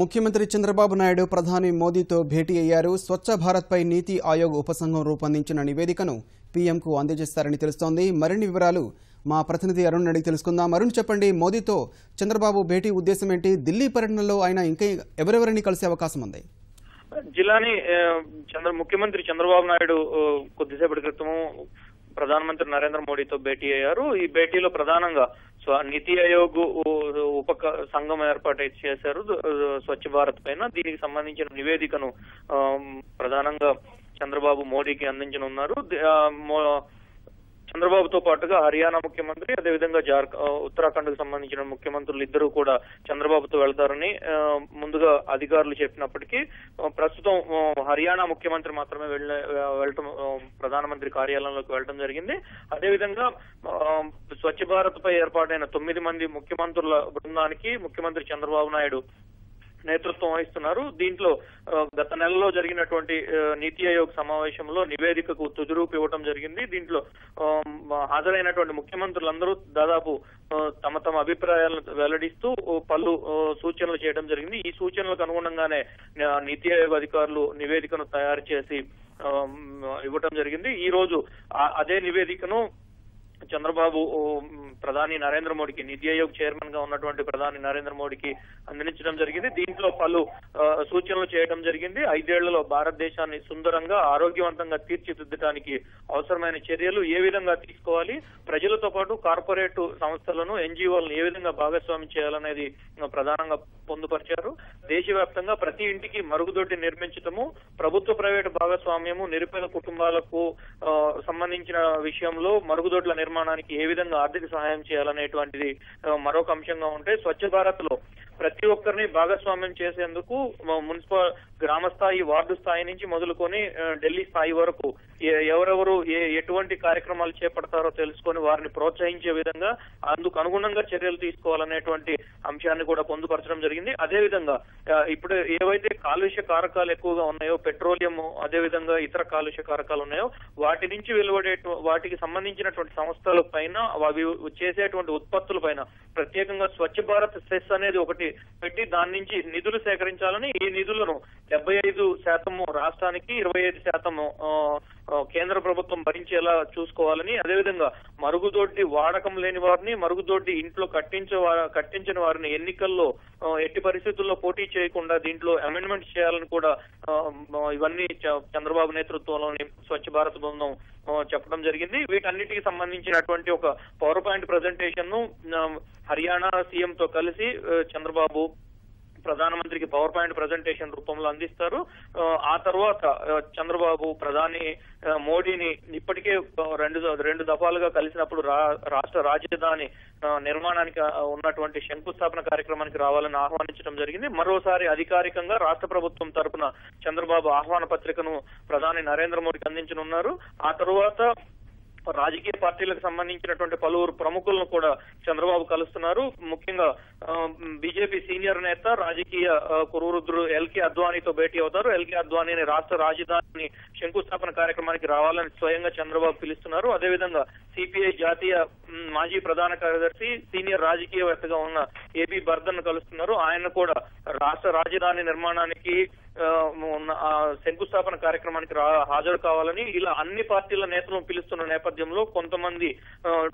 ముఖ్యమంత్రి చంద్రబాబు నాయుడు ప్రధాని మోదీతో భేటీ అయ్యారు. స్వచ్ఛ భారత్పై నీతి ఆయోగ్ ఉపసంఘం రూపొందించిన నివేదికను పీఎంకు అందజేస్తారని తెలుస్తోంది. మరిన్ని వివరాలు మా ప్రతినిధి అరుణ్ అడిగి తెలుసుకుందాం. అరుణ్, చెప్పండి, మోదీతో చంద్రబాబు భేటీ ఉద్దేశం ఏంటి? ఢిల్లీ పర్యటనలో ఆయన ఇంకా ఎవరెవరిని కలిసే అవకాశం ఉంది? జిల్లాని ముఖ్యమంత్రి చంద్రబాబు నాయుడు కొద్దిసేపటి క్రితం ప్రధానమంత్రి నరేంద్ర మోడీతో భేటీ అయ్యారు. ఈ భేటీలో ప్రధానంగా నీతి ఆయోగ్ సంఘం ఏర్పాటు చేశారు స్వచ్ఛ భారత్ పైన. దీనికి సంబంధించిన నివేదికను ప్రధానంగా చంద్రబాబు మోడీకి అందించనున్నారు. చంద్రబాబుతో పాటుగా హర్యానా ముఖ్యమంత్రి, అదేవిధంగా ఉత్తరాఖండ్ కు సంబంధించిన ముఖ్యమంత్రులు ఇద్దరు కూడా చంద్రబాబుతో వెళ్తారని ముందుగా అధికారులు చెప్పినప్పటికీ ప్రస్తుతం హర్యానా ముఖ్యమంత్రి మాత్రమే వెళ్ళటం ప్రధానమంత్రి కార్యాలయంలోకి వెళ్ళడం జరిగింది. అదేవిధంగా స్వచ్ఛ భారత్ పై ఏర్పాటైన 9 మంది ముఖ్యమంత్రుల బృందానికి ముఖ్యమంత్రి చంద్రబాబు నాయుడు నేతృత్వం వహిస్తున్నారు. దీంట్లో గత నెలలో జరిగినటువంటి నీతి ఆయోగ్ సమావేశంలో నివేదికకు తుదిరూపు ఇవ్వడం జరిగింది. దీంట్లో హాజరైనటువంటి ముఖ్యమంత్రులందరూ దాదాపు తమ అభిప్రాయాలను వెల్లడిస్తూ పలు సూచనలు చేయడం జరిగింది. ఈ సూచనలకు అనుగుణంగానే నీతి ఆయోగ్ అధికారులు నివేదికను తయారు చేసి ఇవ్వడం జరిగింది. ఈ రోజు అదే నివేదికను చంద్రబాబు ప్రధాని నరేంద్ర మోడీకి, నీతి ఆయోగ్ చైర్మన్ గా ఉన్నటువంటి ప్రధాని నరేంద్ర మోడీకి అందించడం జరిగింది. దీంట్లో పలు సూచనలు చేయడం జరిగింది. 5 ఏళ్లలో భారతదేశాన్ని సుందరంగా ఆరోగ్యవంతంగా తీర్చిదిద్దడానికి అవసరమైన చర్యలు ఏ విధంగా తీసుకోవాలి, ప్రజలతో పాటు కార్పొరేట్ సంస్థలను, ఎన్జిఓలను ఏ విధంగా భాగస్వామ్యం చేయాలనేది ప్రధానంగా పొందుపరిచారు. దేశవ్యాప్తంగా ప్రతి ఇంటికి మరుగుదొడ్డి నిర్మించటము, ప్రభుత్వ ప్రైవేటు భాగస్వామ్యము, నిరుపేద కుటుంబాలకు సంబంధించిన విషయంలో మరుగుదొడ్ల నిర్మాణానికి ఏ విధంగా ఆర్థిక సహాయం చేయాలనేటువంటిది మరొక అంశంగా ఉంటే, స్వచ్ఛ భారత్ లో ప్రతి ఒక్కరిని భాగస్వామ్యం చేసేందుకు మున్సిపల్, గ్రామ స్థాయి, వార్డు స్థాయి నుంచి మొదలుకొని ఢిల్లీ స్థాయి వరకు ఎవరెవరు ఎటువంటి కార్యక్రమాలు చేపడతారో తెలుసుకొని వారిని ప్రోత్సహించే విధంగా అందుకు అనుగుణంగా చర్యలు తీసుకోవాలనేటువంటి అంశాన్ని కూడా పొందుపరచడం జరిగింది. అదేవిధంగా ఇప్పుడు ఏవైతే కాలుష్య కారకాలు ఎక్కువగా ఉన్నాయో, పెట్రోలియం, అదేవిధంగా ఇతర కాలుష్య కారకాలు ఉన్నాయో, వాటి నుంచి వెలువడే వాటికి సంబంధించినటువంటి సంస్థల పైన, అవి చేసేటువంటి ఉత్పత్తుల పైన ప్రత్యేకంగా స్వచ్ఛ భారత్ సెస్ అనేది ఒకటి పెట్టి దాని నుంచి నిధులు సేకరించాలని, ఈ నిధులను 75% రాష్ట్రానికి, 25% కేంద్ర ప్రభుత్వం భరించేలా చూసుకోవాలని, అదేవిధంగా మరుగుదొడ్డి వాడకం లేని వారిని, మరుగుదొడ్డి ఇంట్లో కట్టించిన వారిని ఎన్నికల్లో ఎట్టి పరిస్థితుల్లో పోటీ చేయకుండా దీంట్లో అమెండ్మెంట్ చేయాలని కూడా ఇవన్నీ చంద్రబాబు నేతృత్వంలోని స్వచ్ఛ భారత్ బృందం చెప్పడం జరిగింది. వీటన్నిటికి సంబంధించినటువంటి ఒక పవర్ పాయింట్ ప్రజెంటేషన్ ను హర్యానా సీఎం తో కలిసి చంద్రబాబు ప్రధానమంత్రికి పవర్ పాయింట్ ప్రజెంటేషన్ రూపంలో అందిస్తారు. ఆ తర్వాత చంద్రబాబు ప్రధాని మోడీని ఇప్పటికే రెండు దఫాలుగా కలిసినప్పుడు రాష్ట్ర రాజధాని నిర్మాణానికి ఉన్నటువంటి శంకుస్థాపన కార్యక్రమానికి రావాలని ఆహ్వానించడం జరిగింది. మరోసారి అధికారికంగా రాష్ట్ర ప్రభుత్వం తరపున చంద్రబాబు ఆహ్వాన పత్రికను ప్రధాని నరేంద్ర మోడీకి అందించనున్నారు. ఆ తరువాత రాజకీయ పార్టీలకు సంబంధించినటువంటి పలువురు ప్రముఖులను కూడా చంద్రబాబు కలుస్తున్నారు. ముఖ్యంగా బీజేపీ సీనియర్ నేత, రాజకీయ కురువృద్ధుడు ఎల్కే అద్వానీతో భేటీ అవుతారు. ఎల్కే అద్వానీని రాష్ట్ర రాజధాని శంకుస్థాపన కార్యక్రమానికి రావాలని స్వయంగా చంద్రబాబు పిలుస్తున్నారు. అదేవిధంగా సిపిఐ జాతీయ మాజీ ప్రధాన కార్యదర్శి, సీనియర్ రాజకీయవేత్తగా ఉన్న ఏబీ బర్దన్ కలుస్తున్నారు. ఆయన కూడా రాష్ట్ర రాజధాని నిర్మాణానికి శంకుస్థాపన కార్యక్రమానికి హాజరు కావాలని ఇలా అన్ని పార్టీల నేతలను పిలుస్తున్న నేపథ్యంలో కొంతమంది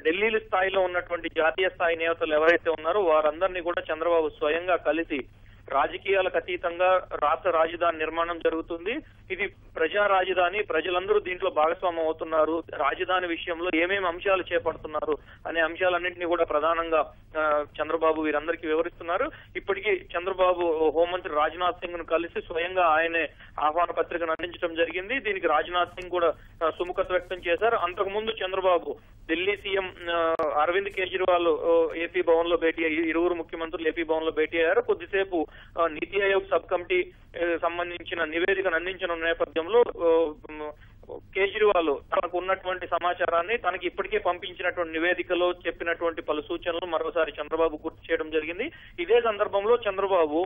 ఢిల్లీ స్థాయిలో ఉన్నటువంటి జాతీయ స్థాయి నేతలు ఎవరైతే ఉన్నారో వారందరినీ కూడా చంద్రబాబు స్వయంగా కలిసి రాజకీయాలకు అతీతంగా రాష్ట్ర రాజధాని నిర్మాణం జరుగుతుంది, ఇది ప్రజా రాజధాని, ప్రజలందరూ దీంట్లో భాగస్వామ్యం అవుతున్నారు, రాజధాని విషయంలో ఏమేమి అంశాలు చేపడుతున్నారు అనే అంశాలన్నింటినీ కూడా ప్రధానంగా చంద్రబాబు వీరందరికీ వివరిస్తున్నారు. ఇప్పటికీ చంద్రబాబు హోంమంత్రి రాజ్నాథ్ సింగ్ ను కలిసి స్వయంగా ఆయనే ఆహ్వాన పత్రికను అందించడం జరిగింది. దీనికి రాజ్నాథ్ సింగ్ కూడా సుముఖత వ్యక్తం చేశారు. అంతకుముందు చంద్రబాబు ఢిల్లీ సీఎం అరవింద్ కేజ్రీవాల్ ఏపీ భవన్ లో భేటీ అయ్యి, ఇరువురు ముఖ్యమంత్రులు ఏపీ భవన్ లో భేటీ అయ్యారు. కొద్దిసేపు నీతి ఆయోగ్ సబ్ కమిటీ సంబంధించిన నివేదికను అందించిన నేపథ్యంలో కేజ్రీవాల్ తనకు ఉన్నటువంటి సమాచారాన్ని, తనకి ఇప్పటికే పంపించినటువంటి నివేదికలో చెప్పినటువంటి పలు సూచనలు మరోసారి చంద్రబాబు గుర్తు చేయడం జరిగింది. ఇదే సందర్భంలో చంద్రబాబు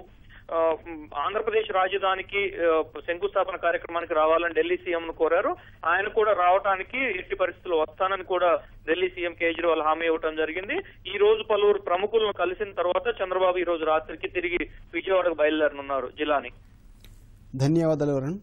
ఆంధ్రప్రదేశ్ రాజధానికి శంకుస్థాపన కార్యక్రమానికి రావాలని ఢిల్లీ సీఎం ను కోరారు. ఆయన కూడా రావడానికి ఎట్టి పరిస్థితుల్లో వస్తానని కూడా ఢిల్లీ సీఎం కేజ్రీవాల్ హామీ ఇవ్వడం జరిగింది. ఈ రోజు పలువురు ప్రముఖులను కలిసిన తర్వాత చంద్రబాబు ఈ రోజు రాత్రికి తిరిగి విజయవాడకు బయలుదేరనున్నారు. జిలాని. ధన్యవాదాలు వరుణ్.